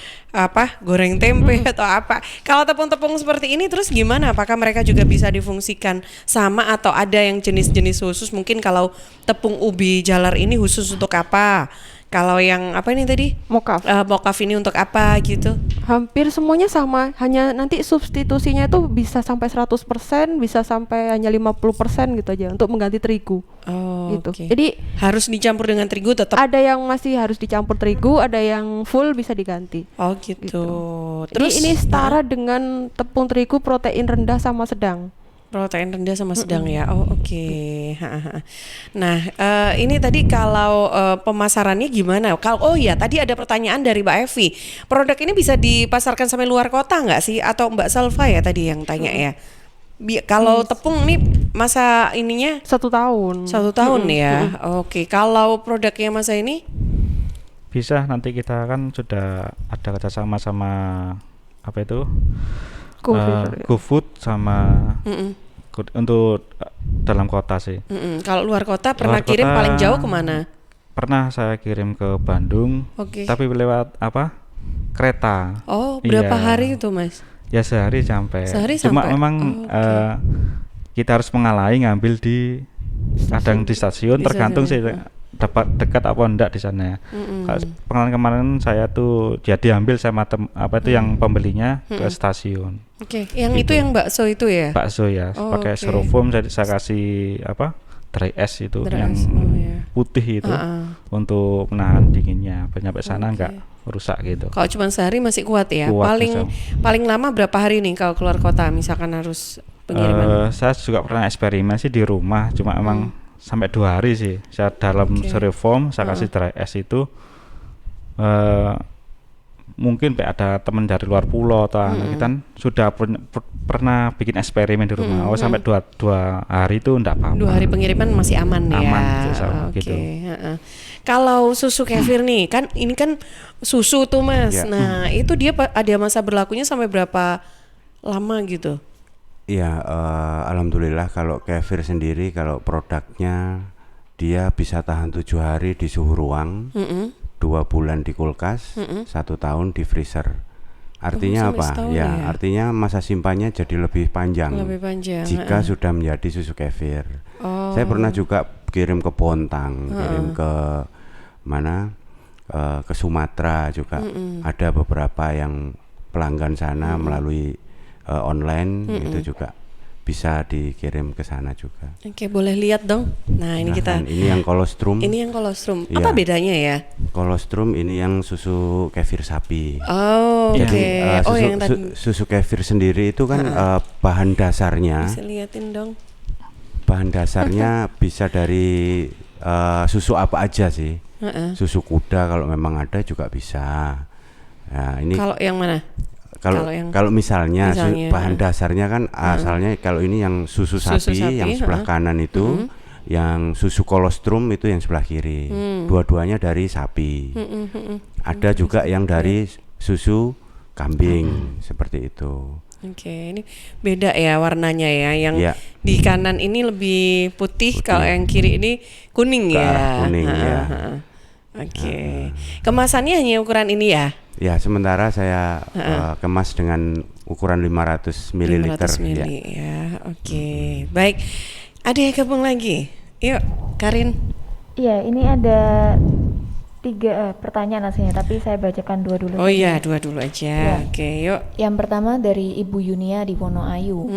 goreng tempe atau apa. Kalau tepung-tepung seperti ini terus gimana? Apakah mereka juga bisa difungsikan sama atau ada yang jenis-jenis khusus? Mungkin kalau tepung ubi jalar ini khusus untuk apa? Kalau yang apa ini tadi? Mokaf. Mokaf ini untuk apa gitu? Hampir semuanya sama, hanya nanti substitusinya itu bisa sampai 100%, bisa sampai hanya 50% gitu aja untuk mengganti terigu. Gitu. Okay. Jadi harus dicampur dengan terigu tetap. Ada yang masih harus dicampur terigu, ada yang full bisa diganti. Oh gitu. Terus ini setara dengan tepung terigu protein rendah sama sedang. Protein rendah sama sedang ya. Oh oke. Nah ini tadi kalau pemasarannya gimana? Kalau tadi ada pertanyaan dari Mbak Evi. Produk ini bisa dipasarkan sampai luar kota nggak sih? Atau Mbak Salva ya tadi yang tanya ya? Kalau tepung nih masa ininya 1 tahun. 1 tahun ya. Oke. Kalau produknya masa ini? Bisa, nanti kita kan sudah ada kerjasama sama apa itu? GoFood sama untuk dalam kota sih. Kalau luar kota pernah kirim paling jauh kemana? Pernah saya kirim ke Bandung. Tapi lewat kereta. Oh berapa hari itu Mas? Ya sehari sampai. Cuma sampai. memang kita harus mengalahi ngambil di kadang di stasiun, tergantung sih dapat dekat apa enggak di sana. Pengalaman kemarin saya tuh jadi ambil sama yang pembelinya ke stasiun. Oke, yang gitu. Itu yang bakso itu ya? Bakso ya, pakai styrofoam saya kasih dry ice itu yang putih itu untuk menahan dinginnya. Nyampe sana enggak rusak gitu. Kalau cuma sehari masih kuat ya? Kuat, paling lama berapa hari nih kalau keluar kota misalkan harus pengiriman? Saya juga pernah eksperimen sih di rumah, cuma emang sampai 2 hari sih. Saya dalam styrofoam saya kasih dry ice itu mungkin ada teman dari luar pulau atau kita sudah pernah bikin eksperimen di rumah. Sampai 2 hari itu enggak apa-apa. 2 hari pengiriman masih aman ya. Gitu. Kalau susu kefir nih kan ini kan susu tuh Mas. Nah, itu dia ada masa berlakunya sampai berapa lama gitu? Iya, alhamdulillah kalau kefir sendiri kalau produknya dia bisa tahan 7 hari di suhu ruang, 2 bulan di kulkas, 1 tahun di freezer. Artinya apa? Ya, artinya masa simpannya jadi lebih panjang. Jika sudah menjadi susu kefir. Saya pernah juga kirim ke Bontang, kirim ke mana? Ke Sumatera juga. Ada beberapa yang pelanggan sana melalui online itu juga bisa dikirim ke sana juga. Oke, boleh lihat dong. Nah, ini kita. Ini yang kolostrum. Ini yang kolostrum. Apa bedanya ya? Kolostrum ini yang susu kefir sapi. Oh, oke. Susu kefir sendiri itu kan bahan dasarnya. Bisa liatin dong. Bahan dasarnya bisa dari susu apa aja sih. Susu kuda kalau memang ada juga bisa. Nah, ini kalau yang mana? Kalau misalnya bahan dasarnya kan asalnya kalau ini yang susu sapi yang sebelah kanan itu, yang susu kolostrum itu yang sebelah kiri. Dua-duanya dari sapi. Ada juga yang dari susu kambing seperti itu. Oke, ini beda ya warnanya ya. Yang di kanan ini lebih putih. Kalau yang kiri ini kuning ya. Kuning ya. Oke. Kemasannya hanya ukuran ini ya? Ya, sementara saya kemas dengan ukuran 500 ml. 500 ml ya. Oke. Baik. Ada yang gabung lagi? Yuk, Karin. Iya, ini ada 3 pertanyaan aslinya, tapi saya bacakan 2 dulu. Oh iya, 2 dulu aja. Oke, yuk. Yang pertama dari Ibu Yunia di Wonoayu.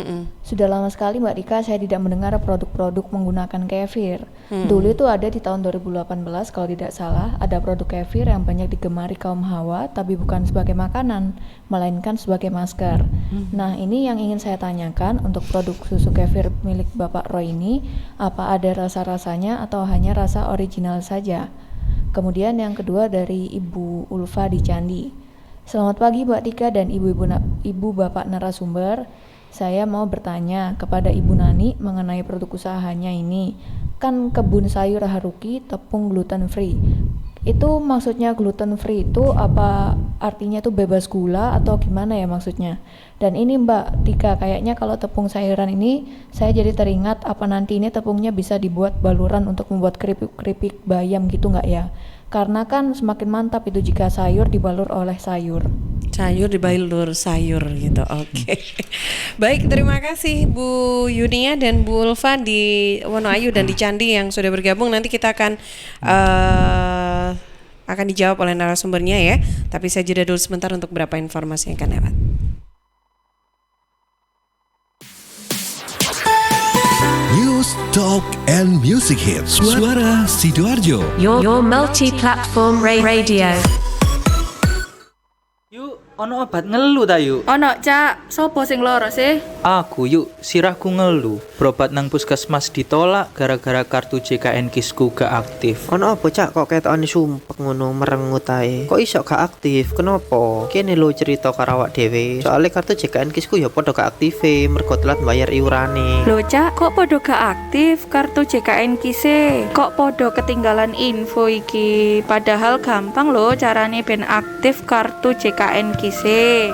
Sudah lama sekali Mbak Dika saya tidak mendengar produk-produk menggunakan kefir. Dulu itu ada di tahun 2018 kalau tidak salah, ada produk kefir yang banyak digemari kaum hawa, tapi bukan sebagai makanan, melainkan sebagai masker. Nah, ini yang ingin saya tanyakan untuk produk susu kefir milik Bapak Roy ini, apa ada rasa-rasanya atau hanya rasa original saja? Kemudian yang kedua dari Ibu Ulfa di Candi. Selamat pagi Mbak Tika dan ibu bapak narasumber. Saya mau bertanya kepada Ibu Nani mengenai produk usahanya ini. Kan kebun sayur Haruki tepung gluten free. Itu maksudnya gluten free itu apa artinya itu bebas gula atau gimana ya maksudnya? Dan ini Mbak Tika, kayaknya kalau tepung sayuran ini saya jadi teringat apa nanti ini tepungnya bisa dibuat baluran untuk membuat keripik bayam gitu nggak ya? Karena kan semakin mantap itu jika sayur dibalur oleh sayur. Sayur dibalur sayur gitu. Oke. Baik, terima kasih Bu Yunia dan Bu Ulfa di Wonoayu dan di Candi yang sudah bergabung. Nanti kita akan dijawab oleh narasumbernya ya. Tapi saya jeda dulu sebentar untuk beberapa informasi yang akan lewat. News, Talk, and Music Hits. Suara Sidoarjo. Your multi-platform radio. Ono obat ngelu ta yuk? Ono Cak, sopo sing loro sih? Aku yuk, sirahku ngelu. Berobat nang puskesmas ditolak gara-gara kartu JKN Kisku gak aktif. Ono apa Cak kok ketokane sumpek ngono merengut ae? Kok iso gak aktif? Kenapa? Kene lho cerita karo awak dhewe. Soale kartu JKN Kisku ya padha gak aktif mergo telat bayar iurane. Lho Cak, kok padha gak aktif kartu JKN Kise? Kok padha ketinggalan info iki? Padahal gampang lho carane ben aktif kartu JKN Kise.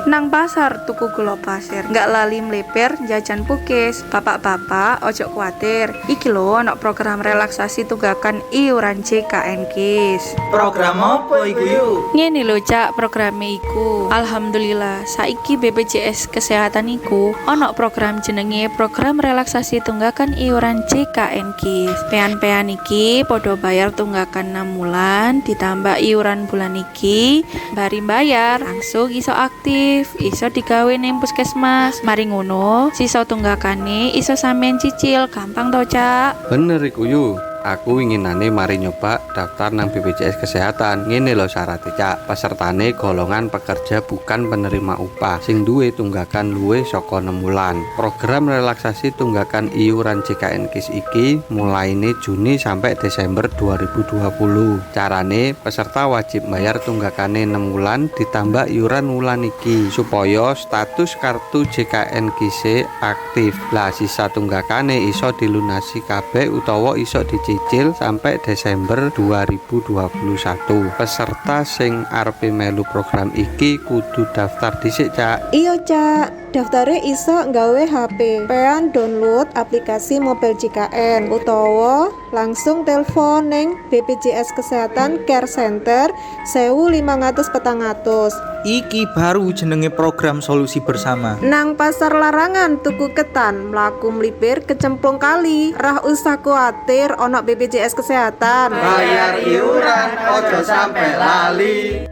Nang pasar tuku gula pasir, nggak lali mleper jajan pukis. Bapak-bapak ojo kuatir, iki lho ono program relaksasi tunggakan iuran JKN KIS. Program apa iku yuk? Ngene lho Cak, programe iku. Alhamdulillah saiki BPJS Kesehatan iku ono program jenenge program relaksasi tunggakan iuran JKN KIS. Pean-pean iki podo bayar tunggakan 6 bulan ditambah iuran bulan iki, bari bayar langsung iso aktif, iso digawe ning puskesmas. Mari ngono, sisa tunggakane iso sampean cicil, gampang to Cak. Bener iku yu. Aku winginane mari nyoba daftar nang BPJS Kesehatan. Ngene lho syaratnya Cak, pesertane golongan pekerja bukan penerima upah sing duwe tunggakan luwih saka 6 bulan. Program relaksasi tunggakan iuran JKN KIS iki mulaine Juni sampai Desember 2020. Carane peserta wajib bayar tunggakane 6 bulan ditambah iuran wulan iki supaya status kartu JKN KIS aktif. Lah sisa tunggakane iso dilunasi kabeh utawa iso dicicil sampai Desember 2021. Peserta sing arepe melu program iki kudu daftar dhisik Cak. Iya Cak, daftarnya iso nggawe HP, pean download aplikasi Mobile JKN utawa langsung telepon ning BPJS Kesehatan Care Center 1500 Iki baru jenenge program solusi bersama. Nang pasar larangan tuku ketan mlaku mlipir kecemplung kali. Rah usah kuatir ono BPJS Kesehatan. Bayar iuran ojo sampe lali.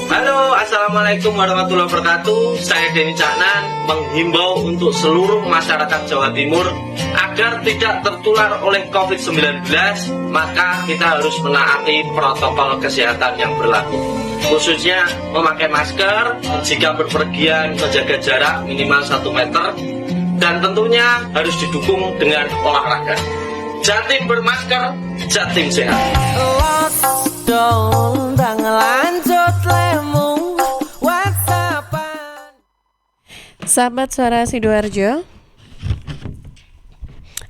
Halo, assalamualaikum warahmatullahi wabarakatuh. Saya Denny Caknan menghimbau untuk seluruh masyarakat Jawa Timur agar tidak tertular oleh COVID-19, maka kita harus menaati protokol kesehatan yang berlaku. Khususnya memakai masker, jika berpergian menjaga jarak minimal 1 meter, dan tentunya harus didukung dengan olahraga. Jatim bermasker, Jatim sehat. Sahabat Suara Sidoarjo,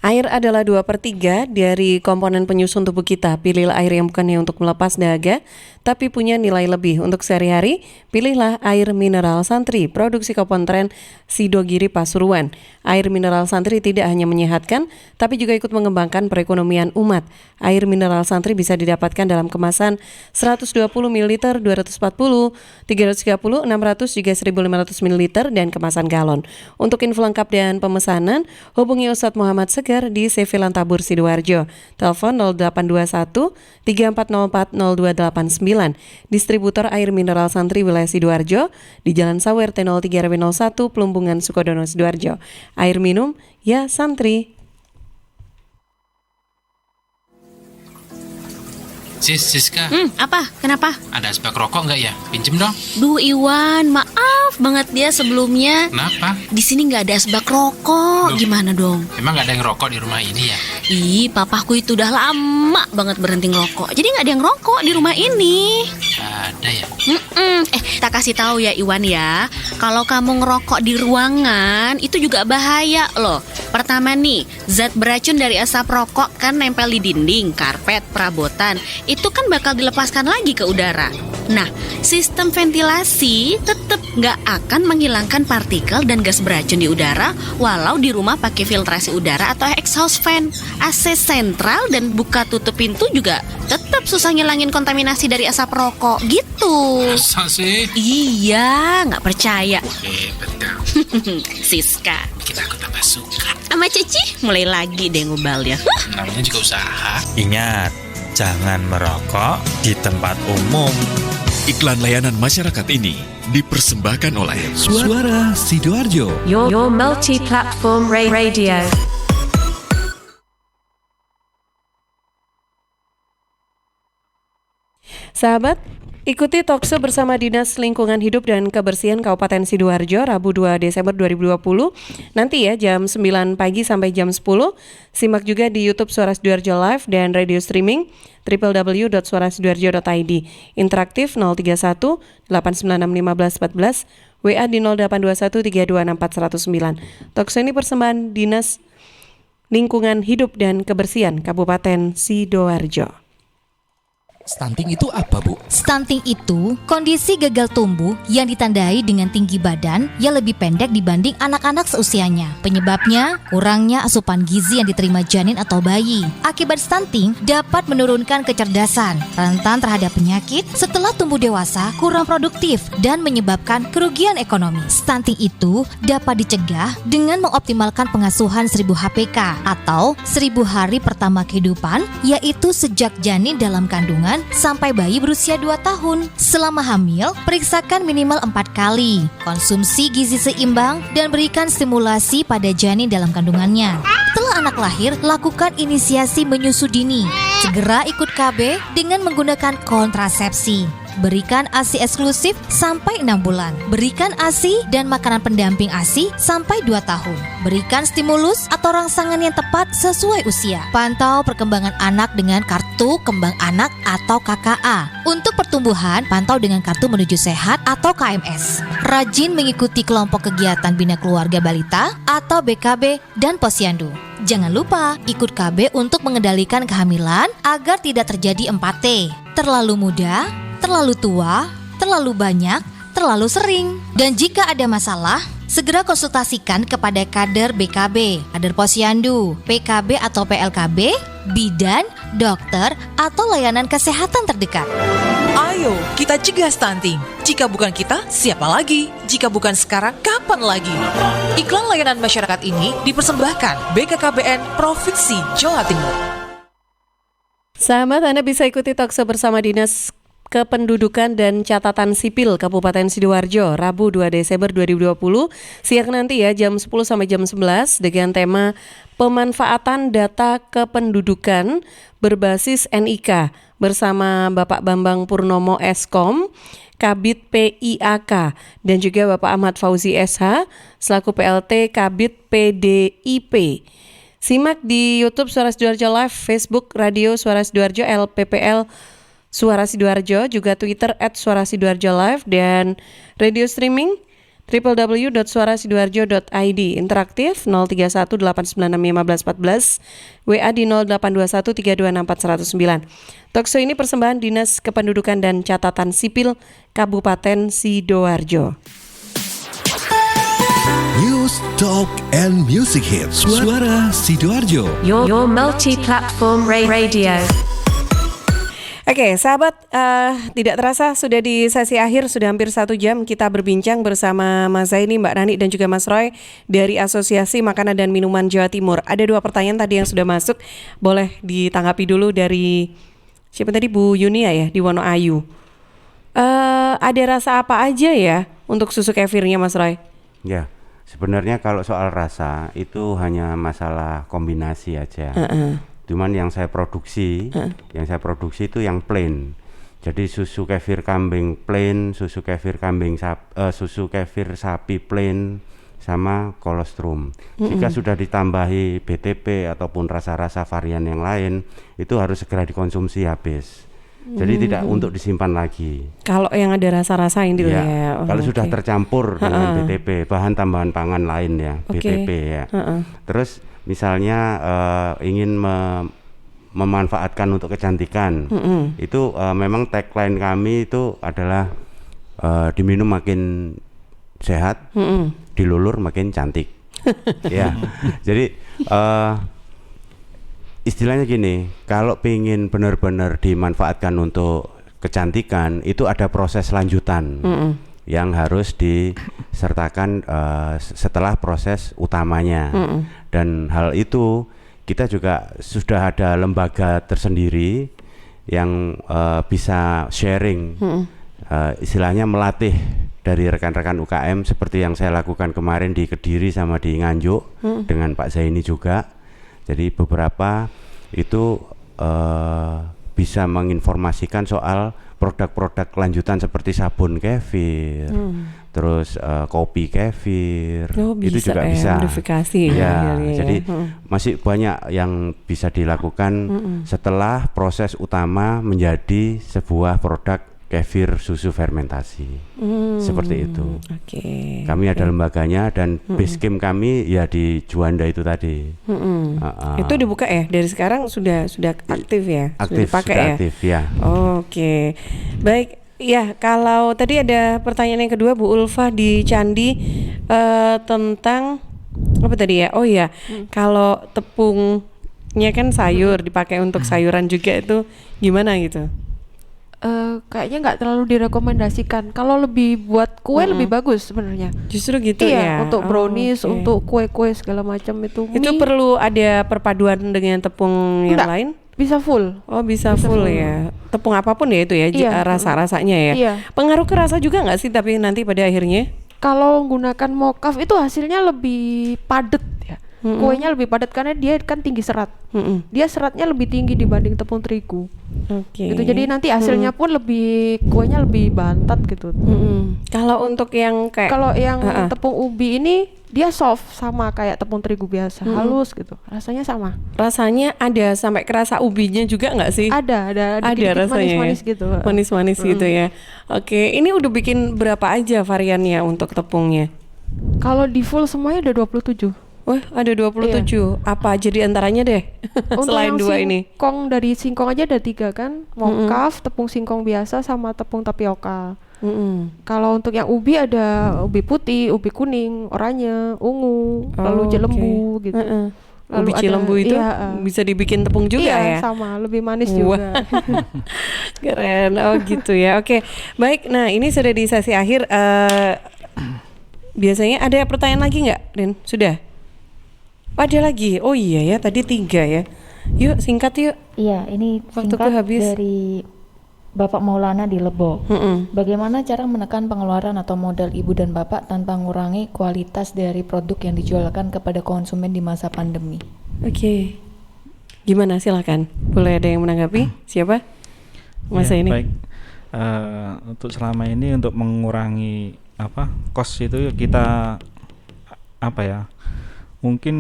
air adalah 2/3 dari komponen penyusun tubuh kita. Pilihlah air yang bukannya untuk melepas dahaga, tapi punya nilai lebih. Untuk sehari-hari, pilihlah air mineral Santri, produksi Kompontren Sidogiri Pasuruan. Air mineral Santri tidak hanya menyehatkan, tapi juga ikut mengembangkan perekonomian umat. Air mineral Santri bisa didapatkan dalam kemasan 120 ml, 240, 330, 600, juga 1500 ml, dan kemasan galon. Untuk info lengkap dan pemesanan, hubungi Ustadz Muhammad Segar di CV Lantabur Sidoarjo. Telepon 0821 3404 0289. Distributor air mineral Santri wilayah Sidoarjo di Jalan Sawer T03 RW 01 Plumbungan Sukodono Sidoarjo. Air minum ya Santri. Siska. Apa? Kenapa? Ada asbak rokok nggak ya? Pinjem dong. Duh Iwan, maaf banget ya sebelumnya. Kenapa? Di sini nggak ada asbak rokok. Gimana dong? Emang nggak ada yang rokok di rumah ini ya? Ih, papaku itu udah lama banget berhenti ngerokok. Jadi nggak ada yang rokok di rumah ini. Ada ya? Tak kasih tahu ya Iwan ya. Kalau kamu ngerokok di ruangan itu juga bahaya loh. Pertama nih, zat beracun dari asap rokok kan nempel di dinding, karpet, perabotan. Itu kan bakal dilepaskan lagi ke udara. Nah, sistem ventilasi tetap nggak akan menghilangkan partikel dan gas beracun di udara walau di rumah pakai filtrasi udara atau exhaust fan. AC sentral dan buka tutup pintu juga tetap susah ngilangin kontaminasi dari asap rokok gitu. Masa sih? Iya, nggak percaya. Betul. Siska, Bikin aku tambah suka. sama Cici mulai lagi deh ngobalnya. Namanya juga usaha. Ingat, jangan merokok di tempat umum. Iklan layanan masyarakat ini dipersembahkan oleh Suara Sidoarjo. Your multi-platform radio. Sahabat, ikuti talkshow bersama Dinas Lingkungan Hidup dan Kebersihan Kabupaten Sidoarjo Rabu 2 Desember 2020. Nanti ya jam 9 pagi sampai jam 10. Simak juga di YouTube Suara Sidoarjo Live dan radio streaming www.suarasidoarjo.id. Interaktif 031 896 1514, WA di 0821 326 4109. Talkshow ini persembahan Dinas Lingkungan Hidup dan Kebersihan Kabupaten Sidoarjo. Stunting itu apa, Bu? Stunting itu kondisi gagal tumbuh yang ditandai dengan tinggi badan yang lebih pendek dibanding anak-anak seusianya. Penyebabnya, kurangnya asupan gizi yang diterima janin atau bayi. Akibat stunting dapat menurunkan kecerdasan, rentan terhadap penyakit, setelah tumbuh dewasa kurang produktif, dan menyebabkan kerugian ekonomi. Stunting itu dapat dicegah dengan mengoptimalkan pengasuhan 1000 HPK atau 1000 hari pertama kehidupan, yaitu sejak janin dalam kandungan sampai bayi berusia 2 tahun. Selama hamil, periksakan minimal 4 kali, konsumsi gizi seimbang, dan berikan stimulasi pada janin dalam kandungannya. Setelah anak lahir, lakukan inisiasi menyusu dini. Segera ikut KB dengan menggunakan kontrasepsi. Berikan ASI eksklusif sampai 6 bulan. Berikan ASI dan makanan pendamping ASI sampai 2 tahun. Berikan stimulus atau rangsangan yang tepat sesuai usia. Pantau perkembangan anak dengan kartu kembang anak atau KKA. Untuk pertumbuhan, pantau dengan kartu menuju sehat atau KMS. Rajin mengikuti kelompok kegiatan bina keluarga balita atau BKB dan posyandu. Jangan lupa ikut KB untuk mengendalikan kehamilan agar tidak terjadi 4T. Terlalu muda, terlalu tua, terlalu banyak, terlalu sering. Dan jika ada masalah, segera konsultasikan kepada kader BKB, kader posyandu, PKB atau PLKB, bidan, dokter, atau layanan kesehatan terdekat. Ayo, kita cegah stunting. Jika bukan kita, siapa lagi? Jika bukan sekarang, kapan lagi? Iklan layanan masyarakat ini dipersembahkan BKKBN Provinsi Jawa Timur. Sahabat, Anda bisa ikuti talkshow bersama Dinas Kependudukan dan Catatan Sipil Kabupaten Sidoarjo Rabu 2 Desember 2020 siang nanti ya jam 10 sampai jam 11 dengan tema pemanfaatan data kependudukan berbasis NIK bersama Bapak Bambang Purnomo Eskom, Kabid PIAK, dan juga Bapak Ahmad Fauzi SH selaku PLT Kabid PDIP. Simak di YouTube Suara Sidoarjo Live, Facebook Radio Suara Sidoarjo, LPPL Suara Sidoarjo, juga Twitter @suarasidoarjo live, dan radio streaming www.suarasidoarjo.id. Interaktif 0318961514, WA di 0821326409. Talkshow ini persembahan Dinas Kependudukan dan Catatan Sipil Kabupaten Sidoarjo. News, Talk, and Music Hits. Suara Sidoarjo. Your multi-platform radio. Oke, sahabat, tidak terasa sudah di sesi akhir, sudah hampir 1 jam kita berbincang bersama Mas Zaini, Mbak Nani, dan juga Mas Roy dari Asosiasi Makanan dan Minuman Jawa Timur. Ada 2 pertanyaan tadi yang sudah masuk, boleh ditanggapi dulu dari siapa tadi, Bu Yunia ya, di Wonoayu. Ada rasa apa aja ya untuk susu kefirnya, Mas Roy? Ya, sebenarnya kalau soal rasa itu hanya masalah kombinasi aja. Cuman yang saya produksi itu yang plain. Jadi susu kefir kambing plain, susu kefir sapi plain, sama kolostrum. Jika sudah ditambahi BTP ataupun rasa-rasa varian yang lain, itu harus segera dikonsumsi habis. Jadi tidak untuk disimpan lagi. Kalau yang ada rasa-rasa ini ya. Kalau sudah tercampur dengan BTP, bahan tambahan pangan lain ya, BTP ya. Terus misalnya ingin memanfaatkan untuk kecantikan, itu memang tagline kami itu adalah diminum makin sehat, dilulur makin cantik. Ya, jadi istilahnya gini, kalau ingin benar-benar dimanfaatkan untuk kecantikan, itu ada proses lanjutan yang harus disertakan setelah proses utamanya. Dan hal itu kita juga sudah ada lembaga tersendiri yang bisa sharing, istilahnya melatih dari rekan-rekan UKM seperti yang saya lakukan kemarin di Kediri sama di Nganjuk dengan Pak Zaini juga. Jadi beberapa itu bisa menginformasikan soal produk-produk lanjutan seperti sabun kefir, terus kopi kefir, itu juga bisa modifikasi ya. Jadi masih banyak yang bisa dilakukan setelah proses utama menjadi sebuah produk kefir susu fermentasi, seperti itu. Kami ada lembaganya dan base camp kami ya di Juanda itu tadi. Itu dibuka ya dari sekarang sudah aktif ya? Aktif, sudah dipakai sudah ya? aktif ya. Oke, baik. Ya, kalau tadi ada pertanyaan yang kedua Bu Ulfa di Candi tentang apa tadi ya? Oh iya, kalau tepungnya kan sayur dipakai untuk sayuran juga, itu gimana gitu? Kayaknya nggak terlalu direkomendasikan. Kalau lebih buat kue lebih bagus sebenarnya. Justru gitu ya. Untuk brownies, untuk kue-kue segala macam itu. Itu perlu ada perpaduan dengan tepung yang lain? Bisa full. Oh, bisa full ya. Tepung apapun ya itu ya, rasa-rasanya ya. Iya. Pengaruh ke rasa juga nggak sih tapi nanti pada akhirnya? Kalau menggunakan mocaf itu hasilnya lebih padat ya. Kuenya lebih padat karena dia kan tinggi serat. Dia seratnya lebih tinggi dibanding tepung terigu. Gitu, jadi nanti hasilnya pun kuenya lebih bantat gitu. Kalau untuk yang kayak tepung ubi ini dia soft sama kayak tepung terigu biasa, halus gitu. Rasanya sama. Rasanya ada sampai kerasa ubinya juga nggak sih? Ada rasanya manis-manis gitu. Manis-manis gitu ya. Oke, ini udah bikin berapa aja variannya untuk tepungnya? Kalau di full semuanya ada 27. Wah, ada 27. Apa aja di antaranya deh? Selain dua ini. Singkong, dari singkong aja ada 3 kan? Mocaf, tepung singkong biasa sama tepung tapioka. Kalau untuk yang ubi ada ubi putih, ubi kuning, oranye, ungu, lalu jelembu gitu. Lalu ubi cilembu itu bisa dibikin tepung juga ya? Iya, sama, lebih manis juga. Keren. Oh gitu ya. Oke. Baik, nah ini sudah di sesi akhir. Biasanya ada pertanyaan lagi nggak, Rin? Sudah? Ada lagi? Oh iya ya, tadi 3 ya. Yuk singkat yuk. Iya, ini Waktuku singkat habis. dari Bapak Maulana di Lebo. Bagaimana cara menekan pengeluaran atau modal ibu dan bapak tanpa mengurangi kualitas dari produk yang dijualkan kepada konsumen di masa pandemi? Oke. Gimana, silakan. Boleh ada yang menanggapi? Siapa? Masa ini. Baik. Untuk selama ini untuk mengurangi cost itu kita Mungkin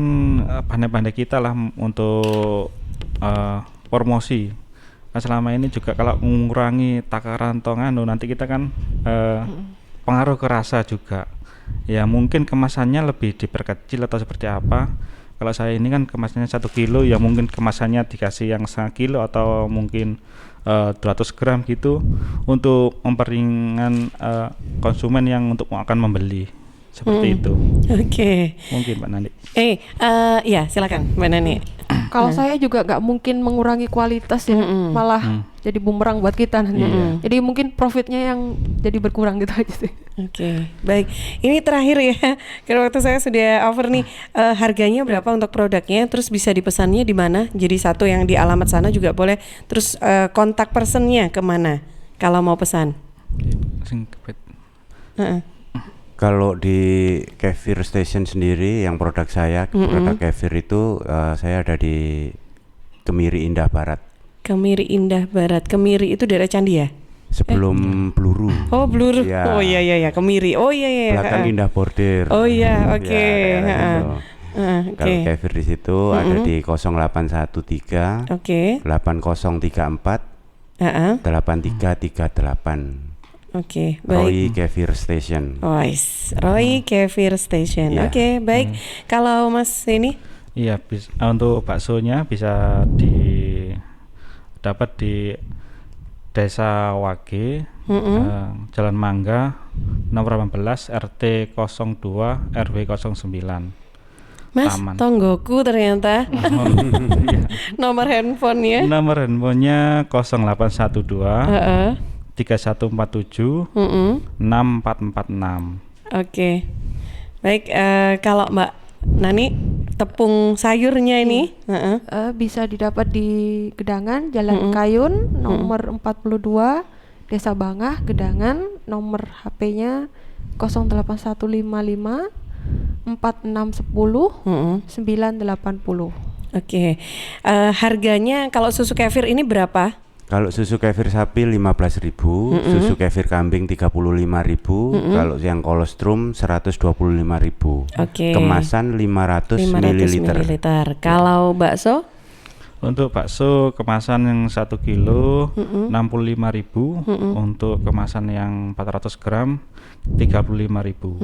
pandai-pandai kita lah untuk promosi. Nah, selama ini juga kalau mengurangi takaran tongan nanti kita kan pengaruh ke rasa juga. Ya mungkin kemasannya lebih diperkecil atau seperti apa. Kalau saya ini kan kemasannya 1 kilo, ya mungkin kemasannya dikasih yang 1/2 kilo atau mungkin 200 gram gitu untuk memperingan konsumen yang untuk akan membeli seperti itu. Oke. Mungkin Mbak Nani. Ya silakan Mbak Nani. Kalau saya juga nggak mungkin mengurangi kualitas ya, malah jadi bumerang buat kita nanti. Jadi mungkin profitnya yang jadi berkurang gitu aja sih. Oke, baik. Ini terakhir ya, karena waktu saya sudah over nih. Harganya berapa untuk produknya? Terus bisa dipesannya di mana? Jadi satu yang di alamat sana juga boleh. Terus kontak personnya kemana kalau mau pesan? Kalau di Kefir Station sendiri yang produk saya, produk Kefir itu saya ada di Kemiri Indah Barat. Kemiri Indah Barat. Kemiri itu daerah Candi ya? Sebelum Bluru. Oh, Bluru. Ya. Oh iya Kemiri. Oh iya. Belakang Indah Border. Oh iya, oke. Kalau Kefir di situ ada di 0813 8034 8338. Oke, baik. Roy Kefir Station. Roy Kefir Station. Yeah. Oke, baik. Kalau Mas ini? Iya, untuk baksonya bisa dapat di Desa Wage, Jalan Mangga, nomor 18, RT 02, RW 09. Mas, Taman. tonggoku ternyata. Nomor handphonenya? Nomor handphonenya 0812 3147 6446. Oke. Baik, kalau Mbak Nani tepung sayurnya ini bisa didapat di Gedangan, Jalan Kayun, nomor 42, Desa Bangah, Gedangan. Nomor HP-nya 08155 4610 980. Oke. Harganya kalau susu kefir ini berapa? Kalau susu kefir sapi 15.000, susu kefir kambing 35.000, kalau yang kolostrum 125.000. Oke. Kemasan 500 ml. Kalau bakso? Untuk bakso kemasan yang 1 kilo 65.000, untuk kemasan yang 400 gram 35.000.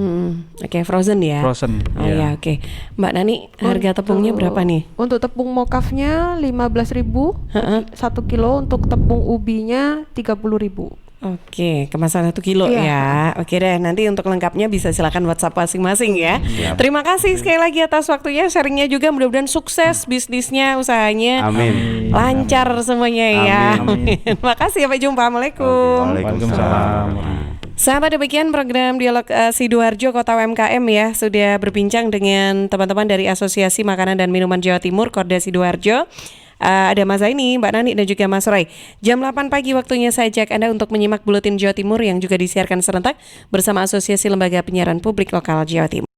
Oke, frozen ya? Frozen. Oh ya, oke. Mbak Nani, harga tepungnya berapa nih? Untuk tepung mokafnya 15.000 1 kilo, untuk tepung ubinya 30.000. Oke, kemasan 1 kilo ya. Oke deh, nanti untuk lengkapnya bisa silakan WhatsApp masing-masing ya. Terima kasih sekali lagi atas waktunya, sharingnya juga. Mudah-mudahan sukses bisnisnya, usahanya. Amin. Lancar semuanya ya. Amin. Makasih, sampai jumpa. Assalamualaikum. Waalaikumsalam. Sahabat, demikian program Dialog Sidoarjo Kota UMKM ya. Sudah berbincang dengan teman-teman dari Asosiasi Makanan dan Minuman Jawa Timur, Korda Sidoarjo. Ada Mas Zaini, Mbak Nani, dan juga Mas Roy. Jam 8 pagi waktunya saya ajak Anda untuk menyimak Buletin Jawa Timur yang juga disiarkan serentak bersama Asosiasi Lembaga Penyiaran Publik Lokal Jawa Timur.